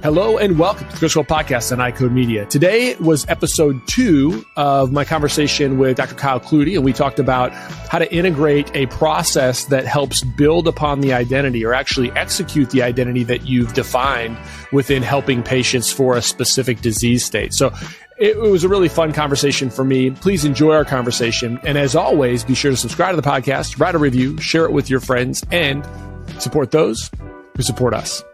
Hello and welcome to the Critical Podcast on iCode Media. Today was episode 2 of my conversation with Dr. Kyle Klute, and we talked about how to integrate a process that helps build upon the identity or actually execute the identity that you've defined within helping patients for a specific disease state. So it was a really fun conversation for me. Please enjoy our conversation. And as always, be sure to subscribe to the podcast, write a review, share it with your friends, and support those who support us.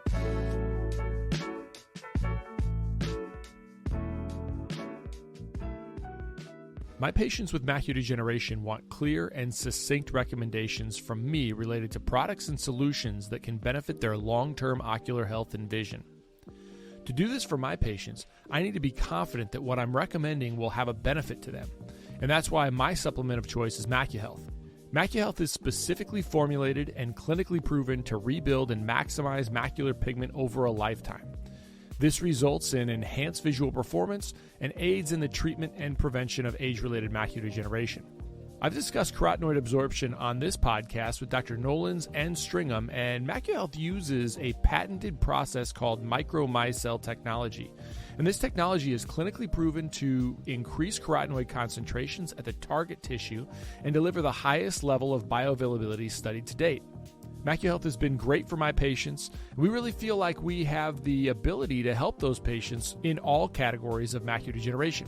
My patients with macular degeneration want clear and succinct recommendations from me related to products and solutions that can benefit their long-term ocular health and vision. To do this for my patients, I need to be confident that what I'm recommending will have a benefit to them. And that's why my supplement of choice is MacuHealth. MacuHealth is specifically formulated and clinically proven to rebuild and maximize macular pigment over a lifetime. This results in enhanced visual performance and aids in the treatment and prevention of age-related macular degeneration. I've discussed carotenoid absorption on this podcast with Dr. Nolans and Stringham, and MacuHealth uses a patented process called micromicelle technology. And this technology is clinically proven to increase carotenoid concentrations at the target tissue and deliver the highest level of bioavailability studied to date. MacuHealth has been great for my patients. We really feel like we have the ability to help those patients in all categories of macular degeneration.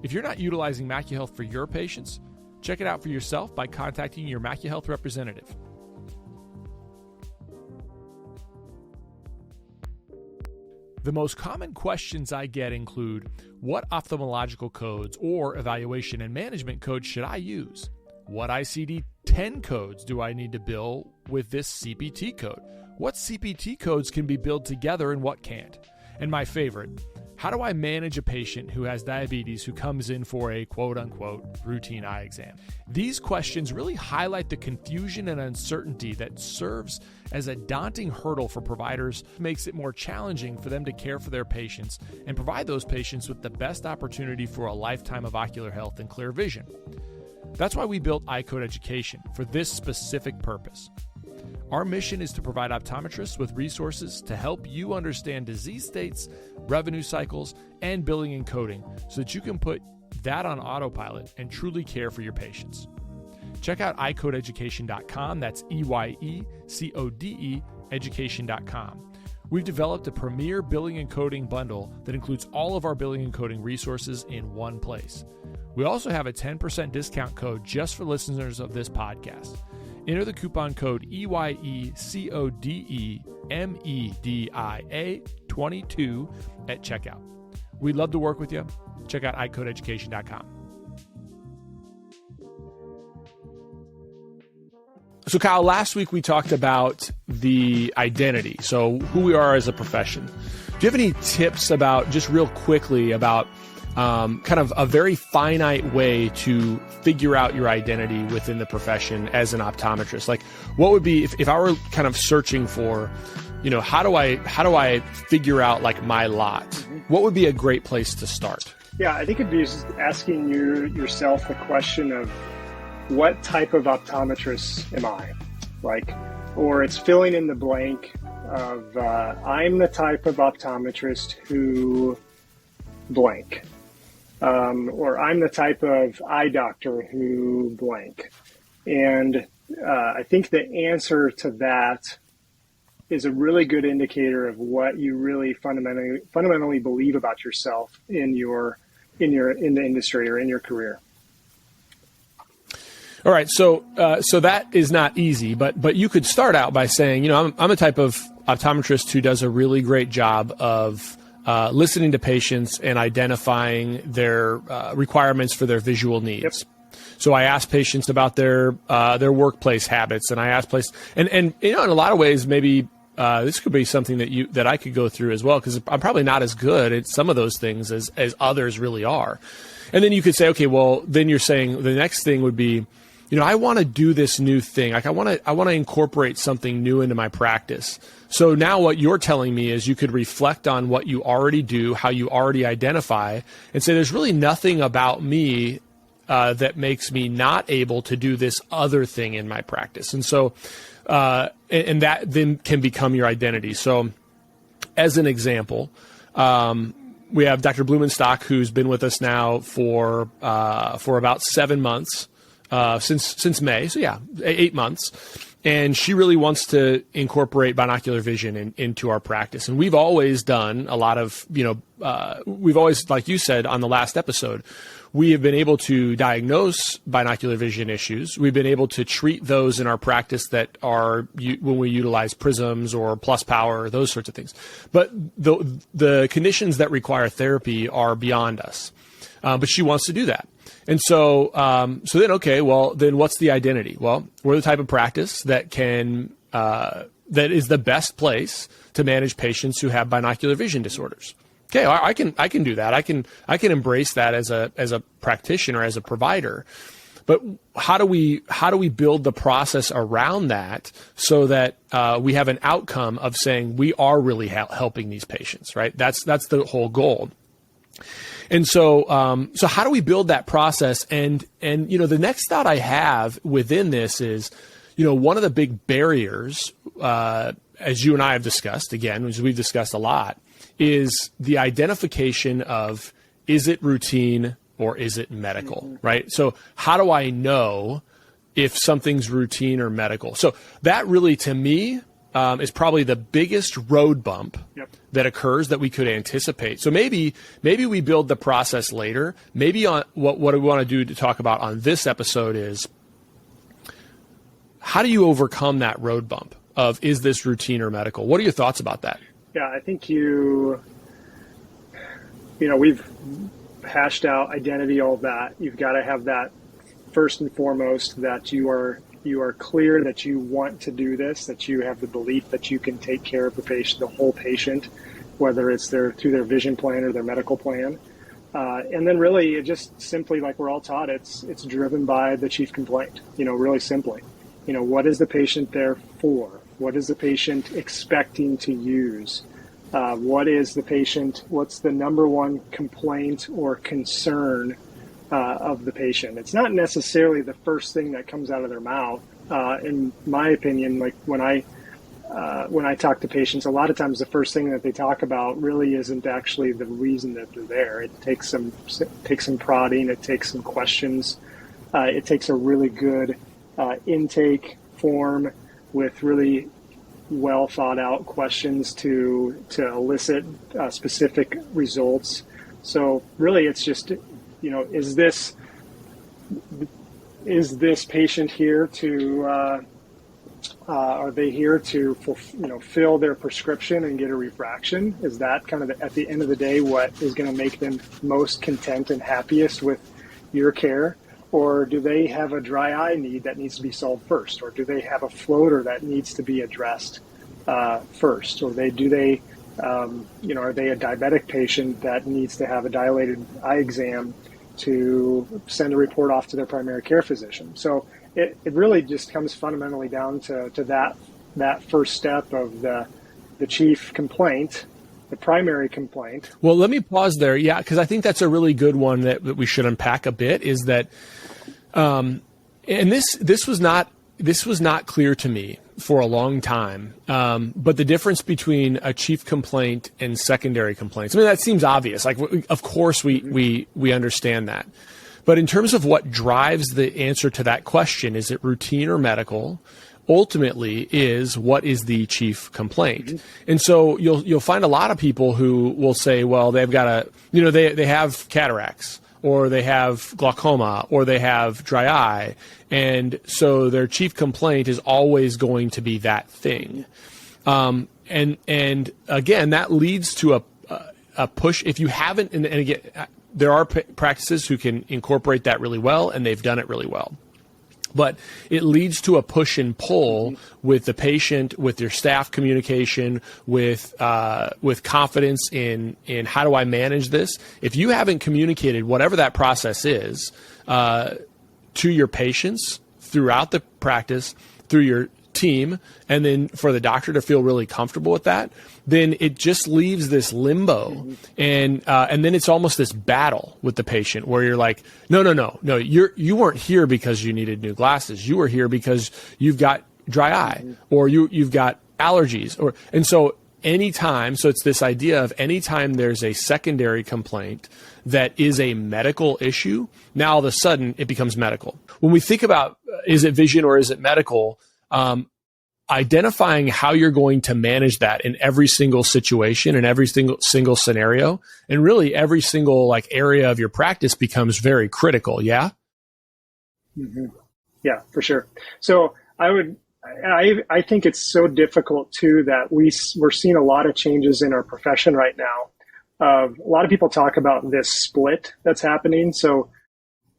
If you're not utilizing MacuHealth for your patients, check it out for yourself by contacting your MacuHealth representative. The most common questions I get include, what ophthalmological codes or evaluation and management codes should I use? What ICD-10 codes do I need to bill with this CPT code? What CPT codes can be billed together and what can't? And my favorite, how do I manage a patient who has diabetes who comes in for a quote-unquote routine eye exam? These questions really highlight the confusion and uncertainty that serves as a daunting hurdle for providers, makes it more challenging for them to care for their patients and provide those patients with the best opportunity for a lifetime of ocular health and clear vision. That's why we built iCode Education for this specific purpose. Our mission is to provide optometrists with resources to help you understand disease states, revenue cycles, and billing and coding so that you can put that on autopilot and truly care for your patients. Check out iCodeEducation.com. That's EYECODE education.com. We've developed a premier billing and coding bundle that includes all of our billing and coding resources in one place. We also have a 10% discount code just for listeners of this podcast. Enter the coupon code EYECODEMEDIA22 at checkout. We'd love to work with you. Check out iCodeEducation.com. So Kyle, last week we talked about the identity, so who we are as a profession. Do you have any tips about, just real quickly, about kind of a very finite way to figure out your identity within the profession as an optometrist? Like, what would be, if I were kind of searching for, how do I figure out like my lot? What would be a great place to start? Yeah, I think it'd be just asking yourself the question of, what type of optometrist am I? Or it's filling in the blank of, I'm the type of optometrist who blank. Or I'm the type of eye doctor who blank. And I think the answer to that is a really good indicator of what you really fundamentally believe about yourself in the industry or in your career. All right, so that is not easy, but you could start out by saying, I'm a type of optometrist who does a really great job of listening to patients and identifying their requirements for their visual needs. Yep. So I ask patients about their workplace habits, and I ask and in a lot of ways, maybe this could be something that I could go through as well, because I'm probably not as good at some of those things as others really are. And then you could say, okay, well, then you're saying the next thing would be, I want to do this new thing. Like I want to incorporate something new into my practice. So now what you're telling me is you could reflect on what you already do, how you already identify, and say there's really nothing about me that makes me not able to do this other thing in my practice. And so, and that then can become your identity. So as an example, we have Dr. Blumenstock, who's been with us now for about 7 months, since May. So yeah, 8 months. And she really wants to incorporate binocular vision into our practice. And we've always done a lot of, we've always, like you said on the last episode, we have been able to diagnose binocular vision issues. We've been able to treat those in our practice that are when we utilize prisms or plus power, those sorts of things. But the conditions that require therapy are beyond us. But she wants to do that. And so, then, okay, well, then what's the identity? Well, we're the type of practice that that is the best place to manage patients who have binocular vision disorders. Okay, I can do that. I can embrace that as a practitioner, as a provider. But how do we build the process around that so that we have an outcome of saying we are really helping these patients, right? That's the whole goal. And so how do we build that process? And the next thought I have within this is, one of the big barriers, as you and I have discussed, again, as we've discussed a lot, is the identification of, is it routine or is it medical, right? So how do I know if something's routine or medical? So that really, to me, is probably the biggest road bump that occurs that we could anticipate. So maybe we build the process later. Maybe on what we want to do to talk about on this episode is, how do you overcome that road bump of, is this routine or medical? What are your thoughts about that? Yeah, I think we've hashed out identity, all of that. You've got to have that first and foremost, that you are clear that you want to do this, that you have the belief that you can take care of the patient, the whole patient, whether it's through their vision plan or their medical plan. And then really, it just simply, like we're all taught, it's driven by the chief complaint, really simply. What is the patient there for? What is the patient expecting to use? What's the number one complaint or concern of the patient? It's not necessarily the first thing that comes out of their mouth. In my opinion, like when I talk to patients, a lot of times the first thing that they talk about really isn't actually the reason that they're there. It takes some prodding. It takes some questions. It takes a really good intake form with really well thought out questions to elicit specific results. So really, it's just, is this patient here to are they here to fill their prescription and get a refraction? Is that kind of at the end of the day what is going to make them most content and happiest with your care? Or do they have a dry eye need that needs to be solved first? Or do they have a floater that needs to be addressed first? Or are they a diabetic patient that needs to have a dilated eye exam to send a report off to their primary care physician? So it really just comes fundamentally down to that first step of the chief complaint, the primary complaint. Well, let me pause there. Yeah, because I think that's a really good one that we should unpack a bit, is that, and this was not clear to me for a long time. But the difference between a chief complaint and secondary complaints, I mean, that seems obvious. Like, of course we understand that. But in terms of what drives the answer to that question, is it routine or medical? Ultimately is, what is the chief complaint? Mm-hmm. And so you'll find a lot of people who will say, well, they've got they have cataracts, or they have glaucoma, or they have dry eye. And so their chief complaint is always going to be that thing. And again, that leads to a push. If you haven't, and again, there are practices who can incorporate that really well, and they've done it really well. But it leads to a push and pull with the patient, with your staff communication, with confidence in how do I manage this. If you haven't communicated whatever that process is to your patients throughout the practice, through your team, and then for the doctor to feel really comfortable with that, then it just leaves this limbo, and then it's almost this battle with the patient where you're like, no, you weren't here because you needed new glasses. You were here because you've got dry eye, or you've got allergies, and so anytime, so it's this idea of anytime there's a secondary complaint that is a medical issue, now all of a sudden it becomes medical. When we think about, is it vision or is it medical, identifying how you're going to manage that in every single situation and every single scenario, and really every single like area of your practice becomes very critical. Yeah. Mm-hmm. Yeah, for sure. So I think it's so difficult too that we're seeing a lot of changes in our profession right now. A lot of people talk about this split that's happening. So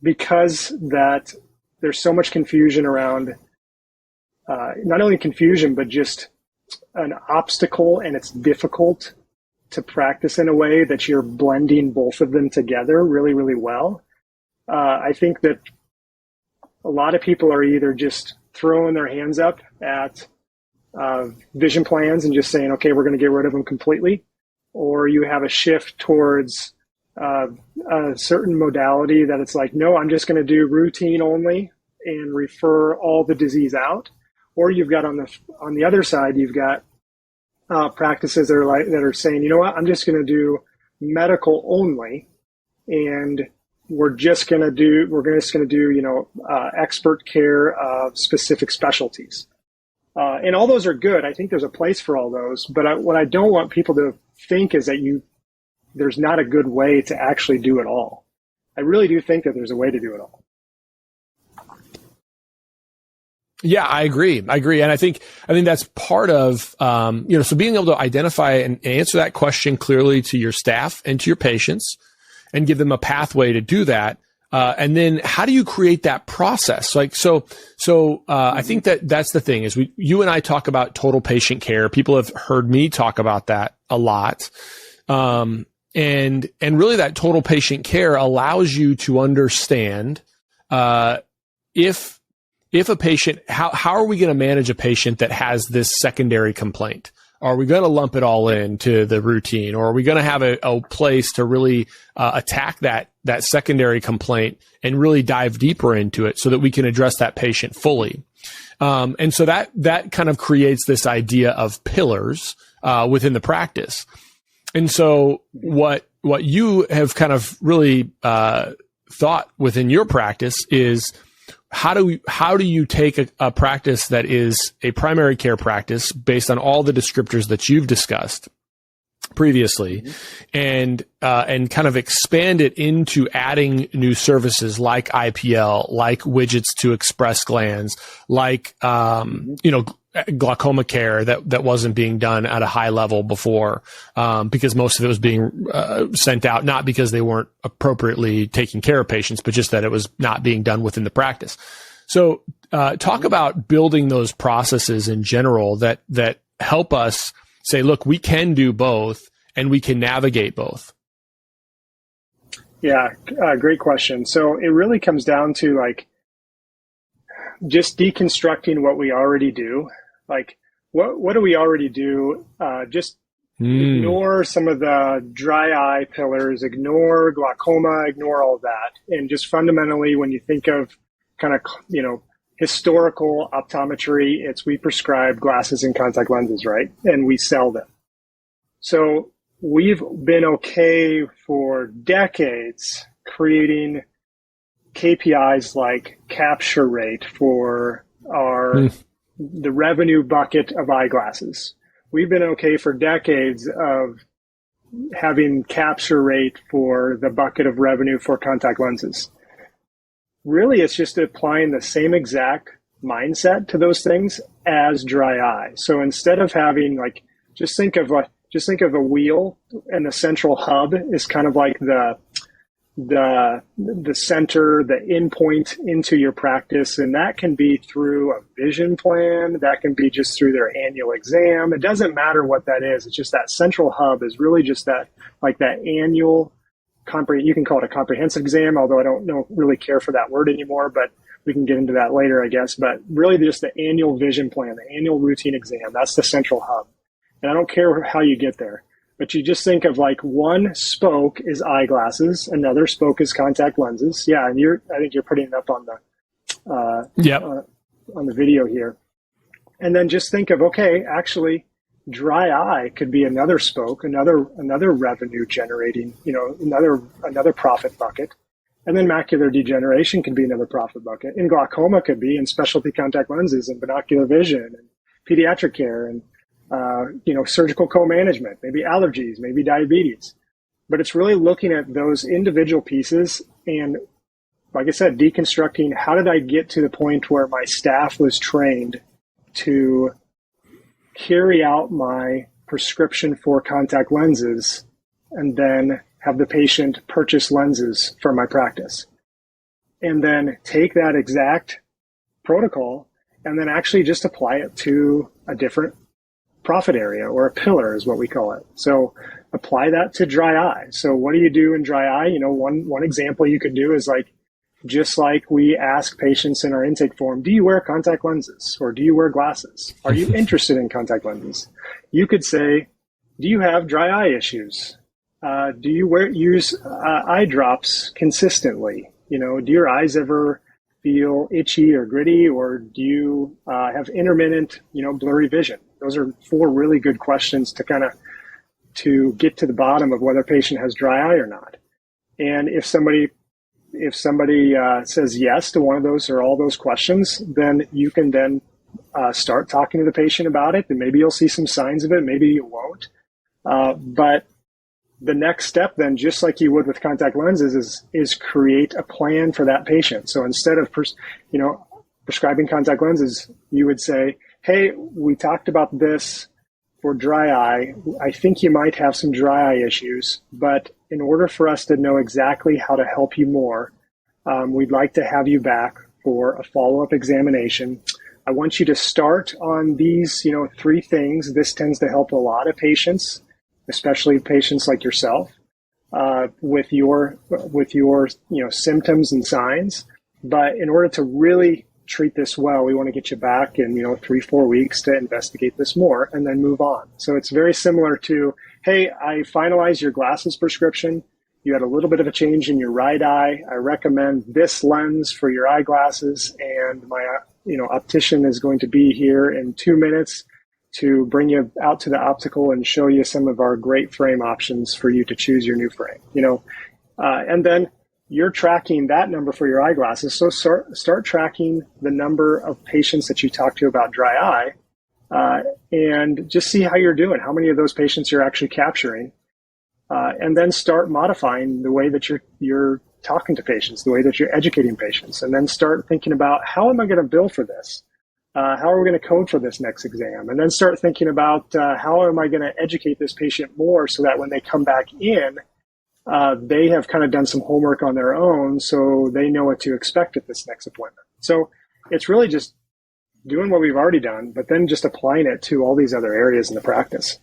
because that there's so much confusion around not only confusion, but just an obstacle, and it's difficult to practice in a way that you're blending both of them together really, really well. I think that a lot of people are either just throwing their hands up at vision plans and just saying, okay, we're going to get rid of them completely. Or you have a shift towards a certain modality that it's like, no, I'm just going to do routine only and refer all the disease out. Or you've got on the other side, you've got practices that are saying, you know what, I'm just going to do medical only, and we're just going to do expert care of specific specialties. And all those are good. I think there's a place for all those. But what I don't want people to think is that there's not a good way to actually do it all. I really do think that there's a way to do it all. Yeah, I agree. And I think that's part of, so being able to identify and answer that question clearly to your staff and to your patients and give them a pathway to do that. And then how do you create that process? I think that's the thing is you and I talk about total patient care. People have heard me talk about that a lot. And really that total patient care allows you to understand, if a patient, how are we going to manage a patient that has this secondary complaint? Are we going to lump it all into the routine, or are we going to have a place to really attack that secondary complaint and really dive deeper into it so that we can address that patient fully? And so that kind of creates this idea of pillars within the practice. And so what you have kind of really thought within your practice is, how do you take a practice that is a primary care practice based on all the descriptors that you've discussed previously, and kind of expand it into adding new services like IPL, like widgets to express glands, like glaucoma care that wasn't being done at a high level before, because most of it was being sent out, not because they weren't appropriately taking care of patients, but just that it was not being done within the practice. So talk about building those processes in general that help us say, look, we can do both and we can navigate both. Yeah, great question. So it really comes down to like just deconstructing what we already do. Like, what do we already do? Just ignore some of the dry eye pillars, ignore glaucoma, ignore all of that. And just fundamentally, when you think of kind of, historical optometry, we prescribe glasses and contact lenses, right? And we sell them. So we've been okay for decades creating KPIs like capture rate for the revenue bucket of eyeglasses. We've been okay for decades of having capture rate for the bucket of revenue for contact lenses. Really, it's just applying the same exact mindset to those things as dry eye. So instead of having just think of a wheel, and the central hub is kind of like the center, the endpoint into your practice. And that can be through a vision plan. That can be just through their annual exam. It doesn't matter what that is. It's just that central hub is really just that annual you can call it a comprehensive exam, although I don't really care for that word anymore, but we can get into that later, I guess. But really just the annual vision plan, the annual routine exam, that's the central hub. And I don't care how you get there, but you just think of one spoke is eyeglasses, another spoke is contact lenses. Yeah. And I think you're putting it up on the, on the video here. And then just think of, okay, actually dry eye could be another spoke, another revenue generating, another profit bucket. And then macular degeneration could be another profit bucket. And glaucoma could be, and specialty contact lenses and binocular vision and pediatric care and, surgical co-management, maybe allergies, maybe diabetes. But it's really looking at those individual pieces and, like I said, deconstructing how did I get to the point where my staff was trained to carry out my prescription for contact lenses and then have the patient purchase lenses for my practice. And then take that exact protocol and then actually just apply it to a different profit area, or a pillar is what we call it. So apply that to dry eye. So what do you do in dry eye? One example you could do is just like we ask patients in our intake form, do you wear contact lenses or do you wear glasses? Are you interested in contact lenses? You could say, do you have dry eye issues? Do you use eye drops consistently? Do your eyes ever feel itchy or gritty, or do you have intermittent, blurry vision? Those are 4 really good questions to get to the bottom of whether a patient has dry eye or not. And if somebody says yes to one of those or all those questions, then you can then start talking to the patient about it, and maybe you'll see some signs of it, maybe you won't. But the next step then, just like you would with contact lenses, is create a plan for that patient. So instead of prescribing contact lenses, you would say, hey, we talked about this for dry eye. I think you might have some dry eye issues, but in order for us to know exactly how to help you more, we'd like to have you back for a follow-up examination. I want you to start on these, 3 things. This tends to help a lot of patients, especially patients like yourself, with your symptoms and signs. But in order to really treat this well, we want to get you back in 3-4 weeks to investigate this more and then move on. So it's very similar to, hey, I finalized your glasses prescription. You had a little bit of a change in your right eye. I recommend this lens for your eyeglasses, and my optician is going to be here in 2 minutes to bring you out to the optical and show you some of our great frame options for you to choose your new frame. And then you're tracking that number for your eyeglasses. So start tracking the number of patients that you talk to about dry eye, and just see how you're doing, how many of those patients you're actually capturing, and then start modifying the way that you're talking to patients, the way that you're educating patients, and then start thinking about, how am I going to bill for this? How are we going to code for this next exam? And then start thinking about, how am I going to educate this patient more so that when they come back in, they have kind of done some homework on their own, so they know what to expect at this next appointment. So it's really just doing what we've already done, but then just applying it to all these other areas in the practice.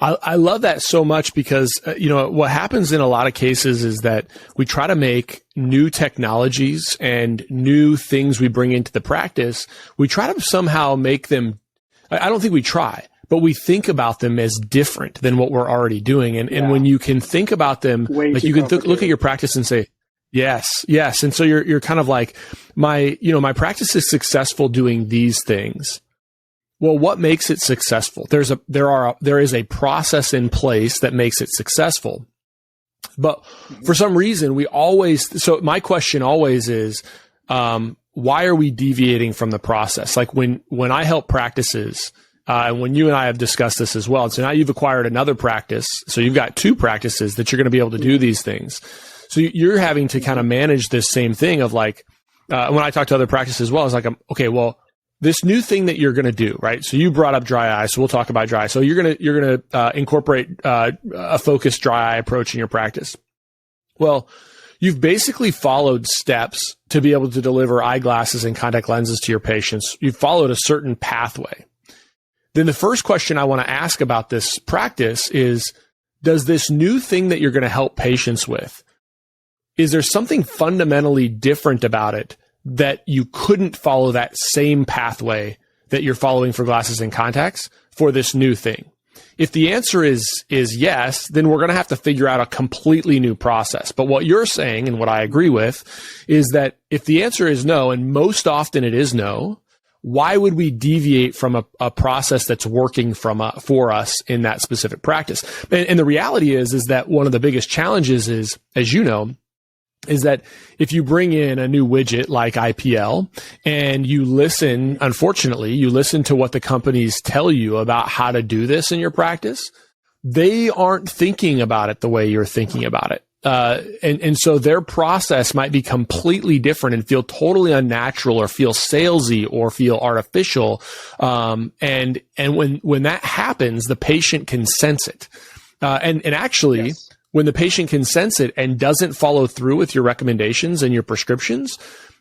I love that so much because, what happens in a lot of cases is that we try to make new technologies and new things we bring into the practice. We try to somehow make them, I don't think we try, but we think about them as different than what we're already doing. And when you can think about them, like you can look at your practice and say, yes. And so you're kind of like, my practice is successful doing these things. Well, what makes it successful? There is a process in place that makes it successful. But for some reason, so my question always is, why are we deviating from the process? Like when I help practices, and when you and I have discussed this as well, so now you've acquired another practice. So you've got 2 practices that you're going to be able to do these things. So you're having to kind of manage this same thing of like, when I talk to other practices as well, it's like, okay, well, this new thing that you're going to do, right? So you brought up dry eye, so we'll talk about dry eye. So you're going to incorporate a focused dry eye approach in your practice. Well, you've basically followed steps to be able to deliver eyeglasses and contact lenses to your patients. You've followed a certain pathway. Then the first question I want to ask about this practice is, does this new thing that you're going to help patients with, is there something fundamentally different about it that you couldn't follow that same pathway that you're following for glasses and contacts for this new thing? If the answer is yes, then we're going to have to figure out a completely new process. But what you're saying, and what I agree with, is that if the answer is no, and most often it is no, why would we deviate from a process that's working for us in that specific practice? And the reality is that one of the biggest challenges is, as you know, is that if you bring in a new widget like IPL and you listen, unfortunately, you listen to what the companies tell you about how to do this in your practice, they aren't thinking about it the way you're thinking about it. And so their process might be completely different and feel totally unnatural or feel salesy or feel artificial. And when that happens, the patient can sense it. And actually, yes, when the patient can sense it and doesn't follow through with your recommendations and your prescriptions,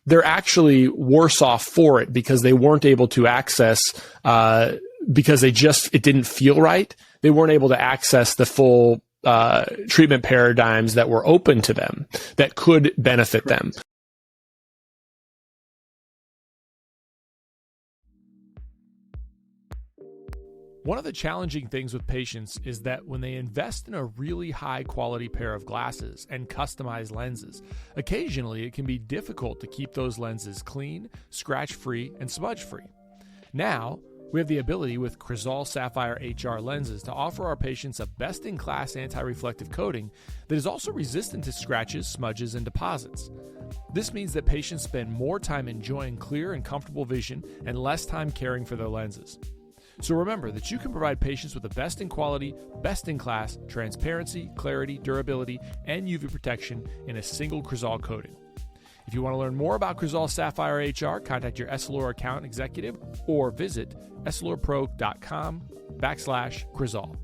they're actually worse off for it because they weren't able to access, because it didn't feel right. They weren't able to access the full treatment paradigms that were open to them that could benefit them. One of the challenging things with patients is that when they invest in a really high quality pair of glasses and customized lenses, occasionally it can be difficult to keep those lenses clean, scratch-free, and smudge-free. Now, we have the ability with Crizal Sapphire HR lenses to offer our patients a best-in-class anti-reflective coating that is also resistant to scratches, smudges, and deposits. This means that patients spend more time enjoying clear and comfortable vision and less time caring for their lenses. So remember that you can provide patients with the best in quality, best in class, transparency, clarity, durability, and UV protection in a single Crizal coating. If you want to learn more about Crizal Sapphire HR, contact your Essilor account executive or visit essilorpro.com/Crizal.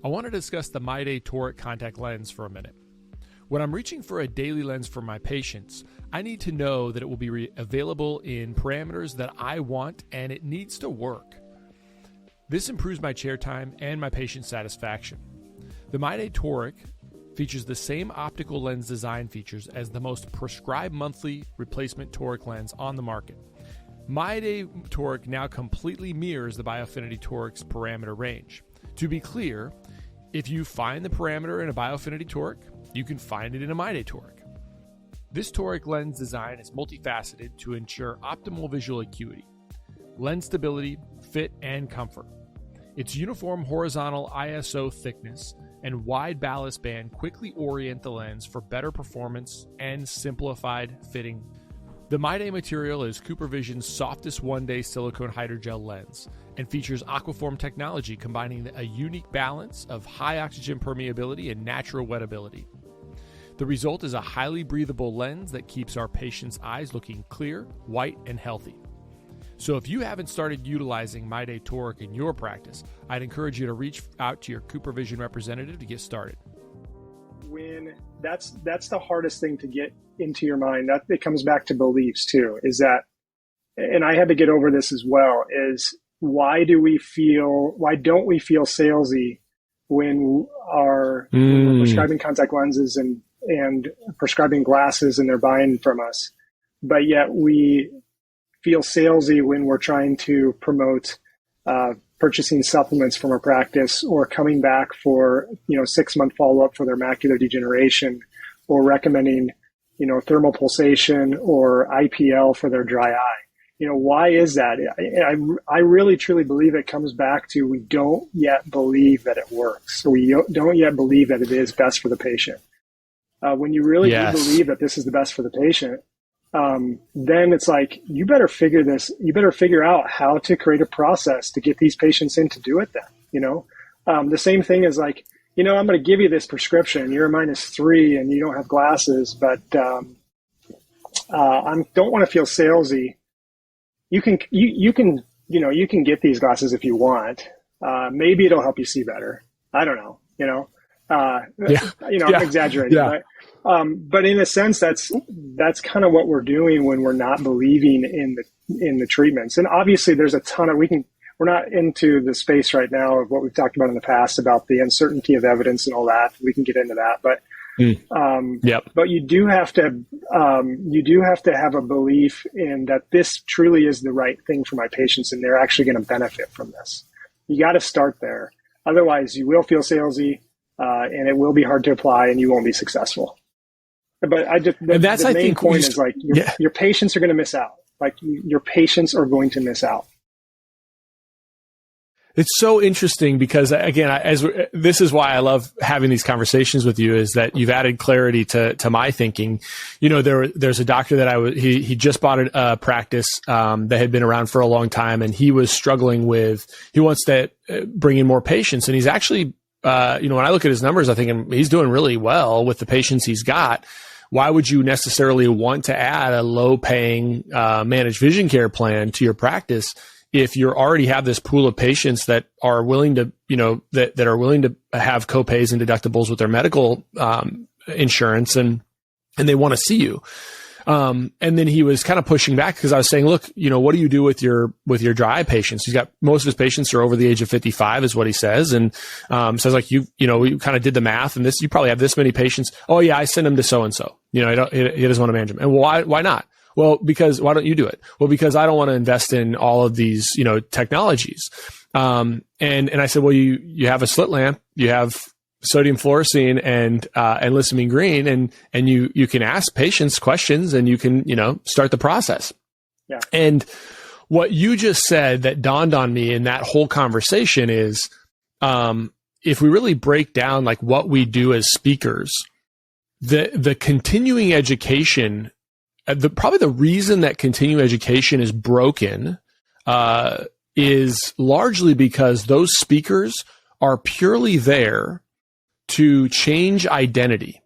I want to discuss the MyDay toric contact lens for a minute. When I'm reaching for a daily lens for my patients, I need to know that it will be available in parameters that I want and it needs to work. This improves my chair time and my patient satisfaction. The MyDay toric features the same optical lens design features as the most prescribed monthly replacement toric lens on the market. MyDay toric now completely mirrors the Biofinity toric's parameter range. To be clear, if you find the parameter in a Biofinity toric, you can find it in a MyDay toric. This toric lens design is multifaceted to ensure optimal visual acuity, lens stability, fit, and comfort. Its uniform horizontal ISO thickness and wide ballast band quickly orient the lens for better performance and simplified fitting. The MyDay material is CooperVision's softest one-day silicone hydrogel lens and features Aquaform technology combining a unique balance of high oxygen permeability and natural wettability. The result is a highly breathable lens that keeps our patients' eyes looking clear, white, and healthy. So if you haven't started utilizing MyDay toric in your practice, I'd encourage you to reach out to your CooperVision representative to get started. When that's the hardest thing to get into your mind. That it comes back to beliefs too, is that, and I had to get over this as well, is why don't we feel salesy when when we're prescribing contact lenses and prescribing glasses and they're buying from us, but yet we feel salesy when we're trying to promote purchasing supplements from our practice or coming back for 6-month follow-up for their macular degeneration, or recommending thermal pulsation or IPL for their dry eye. Why is that? I really truly believe it comes back to we don't yet believe that it works. So we don't yet believe that it is best for the patient. When you really do believe that this is the best for the patient, then it's like, you better figure out how to create a process to get these patients in to do it then, the same thing is like, I'm going to give you this prescription. You're a -3 and you don't have glasses, but, I don't want to feel salesy. You can get these glasses if you want. Maybe it'll help you see better. I don't know, I'm exaggerating, right? But in a sense, that's kind of what we're doing when we're not believing in the treatments. And obviously there's a ton of, we're not into the space right now of what we've talked about in the past about the uncertainty of evidence and all that. We can get into that, but, but you do have to have a belief in that this truly is the right thing for my patients and they're actually going to benefit from this. You got to start there. Otherwise you will feel salesy, and it will be hard to apply and you won't be successful. But and that's, the I main think, point is like your patients are going to miss out. Like your patients are going to miss out. It's so interesting because, again, this is why I love having these conversations with you, is that you've added clarity to my thinking. There's a doctor that he just bought a practice that had been around for a long time, and he was struggling with, he wants to bring in more patients, and he's actually, when I look at his numbers, I think he's doing really well with the patients he's got. Why would you necessarily want to add a low-paying managed vision care plan to your practice if you already have this pool of patients that are willing to, that are willing to have copays and deductibles with their medical insurance, and they want to see you? And then he was kind of pushing back because I was saying, look, what do you do with your dry eye patients? He's got, most of his patients are over the age of 55 is what he says. And, says like, we kind of did the math, and you probably have this many patients. Oh yeah, I send him to so-and-so, he doesn't want to manage them. And why not? Well, because why don't you do it? Well, because I don't want to invest in all of these, technologies. And I said, well, you have a slit lamp, you have sodium fluorescein and lissamine green, and you can ask patients questions, and you can, start the process. Yeah. And what you just said that dawned on me in that whole conversation is, if we really break down like what we do as speakers, the continuing education, probably the reason that continuing education is broken, is largely because those speakers are purely there to change identity.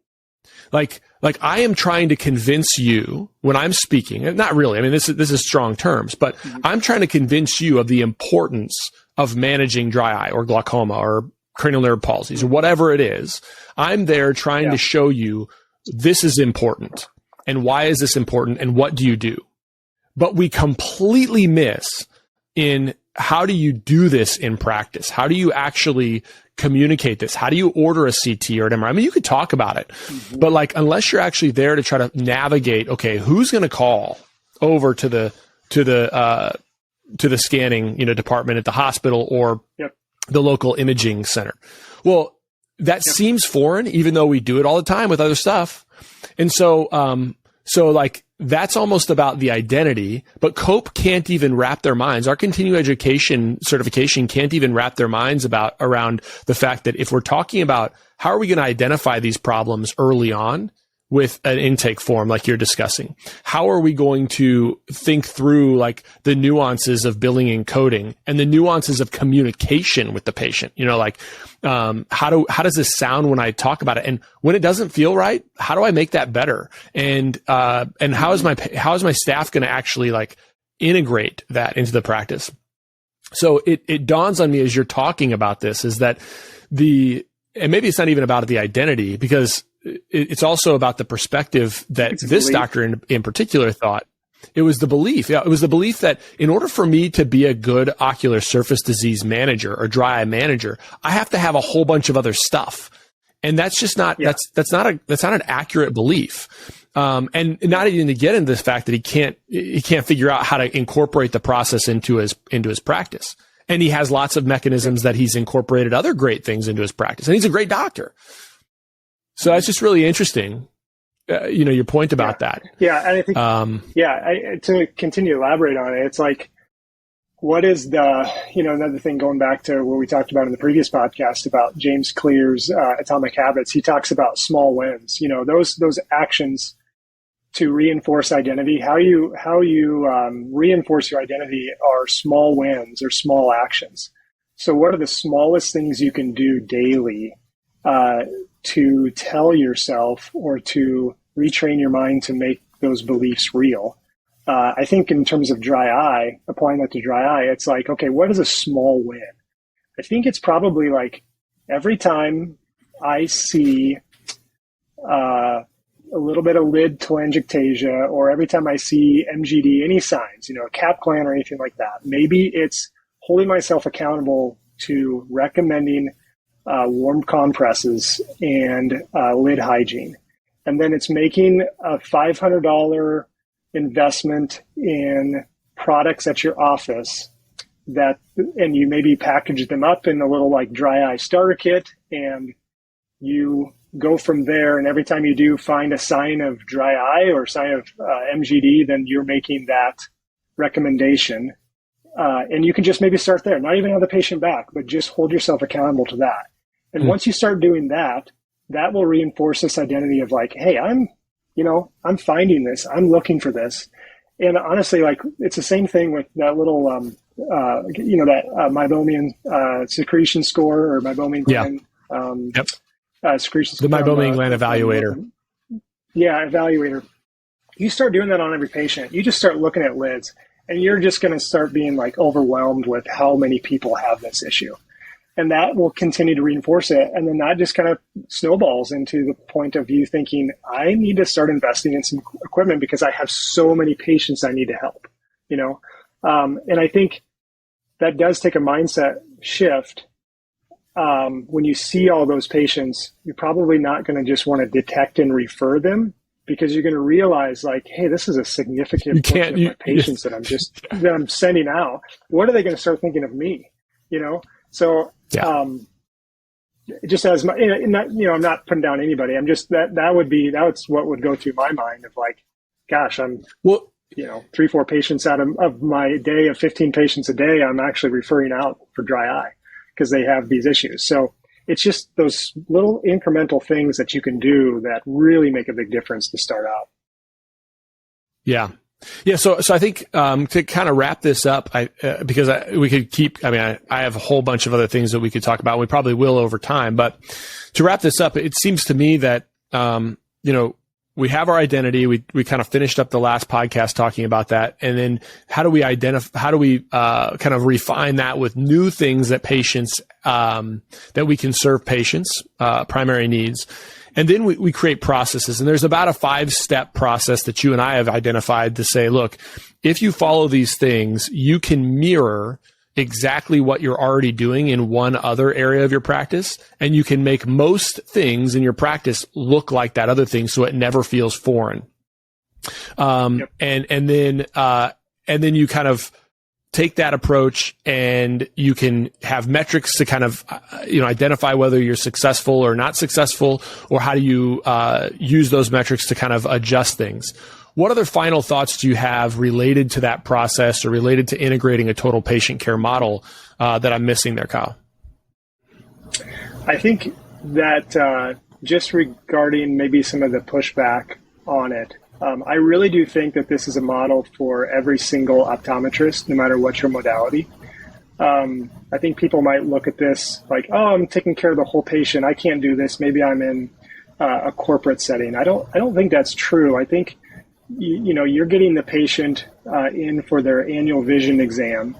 Like I am trying to convince you when I'm speaking, and not really, I mean, this is strong terms, but I'm trying to convince you of the importance of managing dry eye or glaucoma or cranial nerve palsies or whatever it is. I'm there trying to show you this is important. And why is this important? And what do you do? But we completely miss in how do you do this in practice? How do you actually communicate this? How do you order a CT or an MRI? I mean, you could talk about it, but like, unless you're actually there to try to navigate, okay, who's going to call over to the scanning, department at the hospital or the local imaging center. Well, that seems foreign, even though we do it all the time with other stuff. And so like, that's almost about the identity, but COPE can't even wrap their minds. Our continuing education certification can't even wrap their minds around the fact that if we're talking about how are we going to identify these problems early on with an intake form like you're discussing, how are we going to think through like the nuances of billing and coding and the nuances of communication with the patient? How does this sound when I talk about it? And when it doesn't feel right, how do I make that better? And how is my staff going to actually like integrate that into the practice? So it dawns on me as you're talking about this is that and maybe it's not even about the identity, because it's also about the perspective that this doctor in particular thought. It was the belief. Yeah, it was the belief that in order for me to be a good ocular surface disease manager or dry eye manager, I have to have a whole bunch of other stuff. And that's just not, that's not an accurate belief. And not even to get into the fact that he can't figure out how to incorporate the process into his practice. And he has lots of mechanisms that he's incorporated other great things into his practice. And he's a great doctor. So that's just really interesting, your point about that. Yeah, and I think, to continue to elaborate on it, it's like, what is another thing going back to what we talked about in the previous podcast about James Clear's Atomic Habits, he talks about small wins, those actions to reinforce identity. How you reinforce your identity are small wins or small actions. So what are the smallest things you can do daily to tell yourself or to retrain your mind to make those beliefs real? I think in terms of dry eye, applying that to dry eye, it's like, okay, what is a small win? I think it's probably like every time I see a little bit of lid telangiectasia, or every time I see MGD, any signs, a cap gland or anything like that, maybe it's holding myself accountable to recommending warm compresses and lid hygiene. And then it's making a $500 investment in products at your office and you maybe package them up in a little like dry eye starter kit, and you go from there. And every time you do find a sign of dry eye or sign of MGD, then you're making that recommendation. And you can just maybe start there, not even have the patient back, but just hold yourself accountable to that. And once you start doing that, that will reinforce this identity of like, hey, I'm finding this, I'm looking for this. And honestly, like, it's the same thing with that little, meibomian secretion score or meibomian gland, secretion score. The meibomian gland evaluator. Evaluator. You start doing that on every patient. You just start looking at lids, and you're just going to start being like overwhelmed with how many people have this issue. And that will continue to reinforce it. And then that just kind of snowballs into the point of you thinking, I need to start investing in some equipment because I have so many patients I need to help, and I think that does take a mindset shift. When you see all those patients, you're probably not going to just want to detect and refer them, because you're going to realize like, hey, this is a significant portion of my patients that I'm sending out. What are they going to start thinking of me? So, just as my, I'm not putting down anybody. I'm just that's what would go through my mind of like, gosh, I'm 3-4 patients out of my day of 15 patients a day, I'm actually referring out for dry eye because they have these issues. So it's just those little incremental things that you can do that really make a big difference to start out. Yeah. Yeah. So I think, to kind of wrap this up, we could keep, I have a whole bunch of other things that we could talk about. We probably will over time, but to wrap this up, it seems to me that, we have our identity. We kind of finished up the last podcast talking about that. And then how do we kind of refine that with new things that patients, that we can serve patients, primary needs. And then we create processes, and there's about a 5-step process that you and I have identified to say, look, if you follow these things, you can mirror exactly what you're already doing in one other area of your practice, and you can make most things in your practice look like that other thing, so it never feels foreign. And then you kind of take that approach, and you can have metrics to kind of, identify whether you're successful or not successful, or how do you use those metrics to kind of adjust things. What other final thoughts do you have related to that process or related to integrating a total patient care model that I'm missing there, Kyle? I think that just regarding maybe some of the pushback on it, I really do think that this is a model for every single optometrist, no matter what your modality. I think people might look at this like, oh, I'm taking care of the whole patient, I can't do this. Maybe I'm in a corporate setting. I don't think that's true. I think you're getting the patient in for their annual vision exam,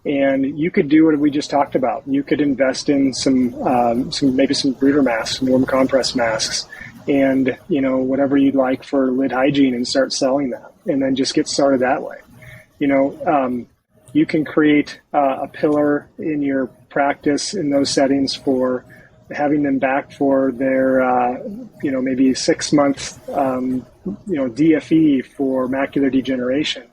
and you could do what we just talked about. You could invest in some breather masks, some warm compress masks, and whatever you'd like for lid hygiene, and start selling that, and then just get started that way. You can create a pillar in your practice in those settings for having them back for their maybe 6-month DFE for macular degeneration,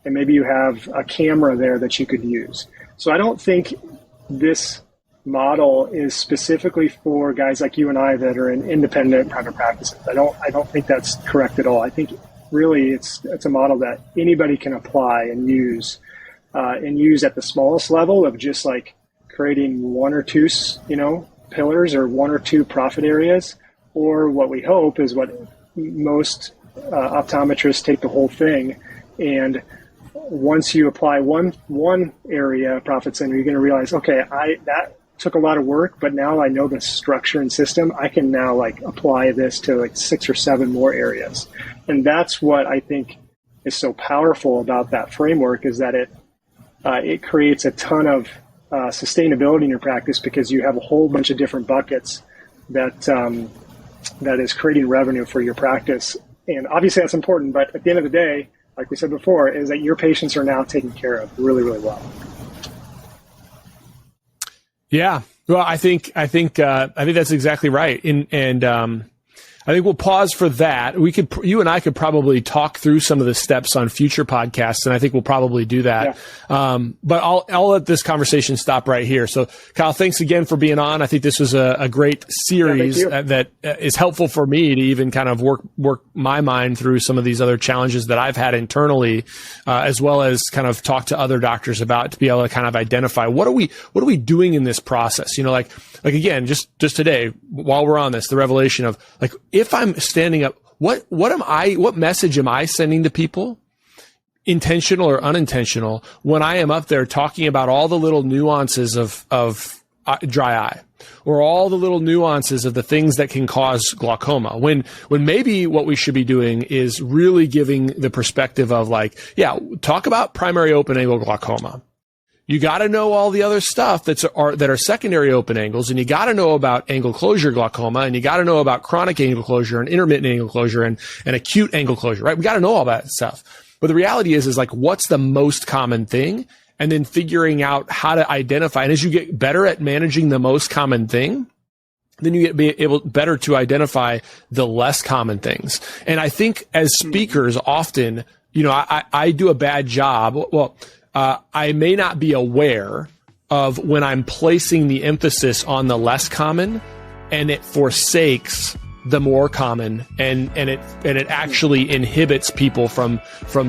and maybe you have a camera there that you could use. So I don't think this model is specifically for guys like you and I that are in independent private practices. I don't think that's correct at all. I think really it's a model that anybody can apply and use at the smallest level of just like creating 1 or 2 pillars or 1 or 2 profit areas, or what we hope is what most optometrists take the whole thing, and once you apply one area profit center, you're going to realize, okay, that took a lot of work, but now I know the structure and system. I can now apply this to 6 or 7 more areas, and that's what I think is so powerful about that framework, is that it creates a ton of sustainability in your practice, because you have a whole bunch of different buckets that is creating revenue for your practice. And obviously that's important, but at the end of the day, like we said before, is that your patients are now taken care of really, really well. Yeah. Well, I think that's exactly right. And I think we'll pause for that. You and I could probably talk through some of the steps on future podcasts, and I think we'll probably do that. Yeah. But I'll let this conversation stop right here. So, Kyle, thanks again for being on. I think this was a great series that is helpful for me to even kind of work my mind through some of these other challenges that I've had internally, as well as kind of talk to other doctors about, to be able to kind of identify what are we doing in this process? Like again, just today, while we're on this, the revelation of like, if I'm standing up, what message am I sending to people, intentional or unintentional, when I am up there talking about all the little nuances of dry eye, or all the little nuances of the things that can cause glaucoma, when maybe what we should be doing is really giving the perspective of like, yeah, talk about primary open angle glaucoma. You got to know all the other stuff that are secondary open angles, and you got to know about angle closure glaucoma, and you got to know about chronic angle closure and intermittent angle closure and acute angle closure, right? We got to know all that stuff. But the reality is like, what's the most common thing? And then figuring out how to identify. And as you get better at managing the most common thing, then you get better to identify the less common things. And I think as speakers, often, I do a bad job. Well, I may not be aware of when I'm placing the emphasis on the less common, and it forsakes the more common, and it actually inhibits people from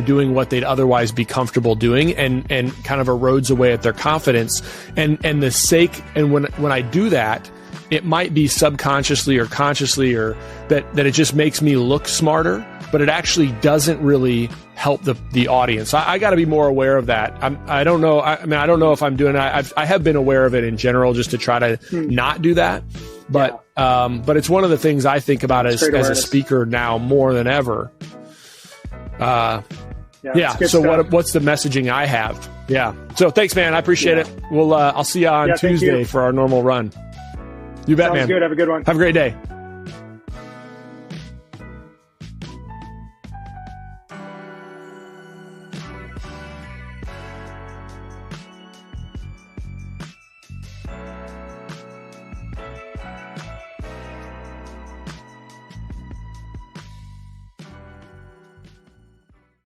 doing what they'd otherwise be comfortable doing, and kind of erodes away at their confidence. And the sake, and when I do that, it might be subconsciously or consciously, or that it just makes me look smarter, but it actually doesn't really help the audience. I got to be more aware of that. I don't know. I don't know if I'm doing it. I have been aware of it in general, just to try to not do that. But it's one of the things I think about as a speaker now more than ever. So what's the messaging I have? Yeah. So thanks, man. I appreciate it. I'll see you on Tuesday for our normal run. You bet, man. Sounds good. Have a good one. Have a great day.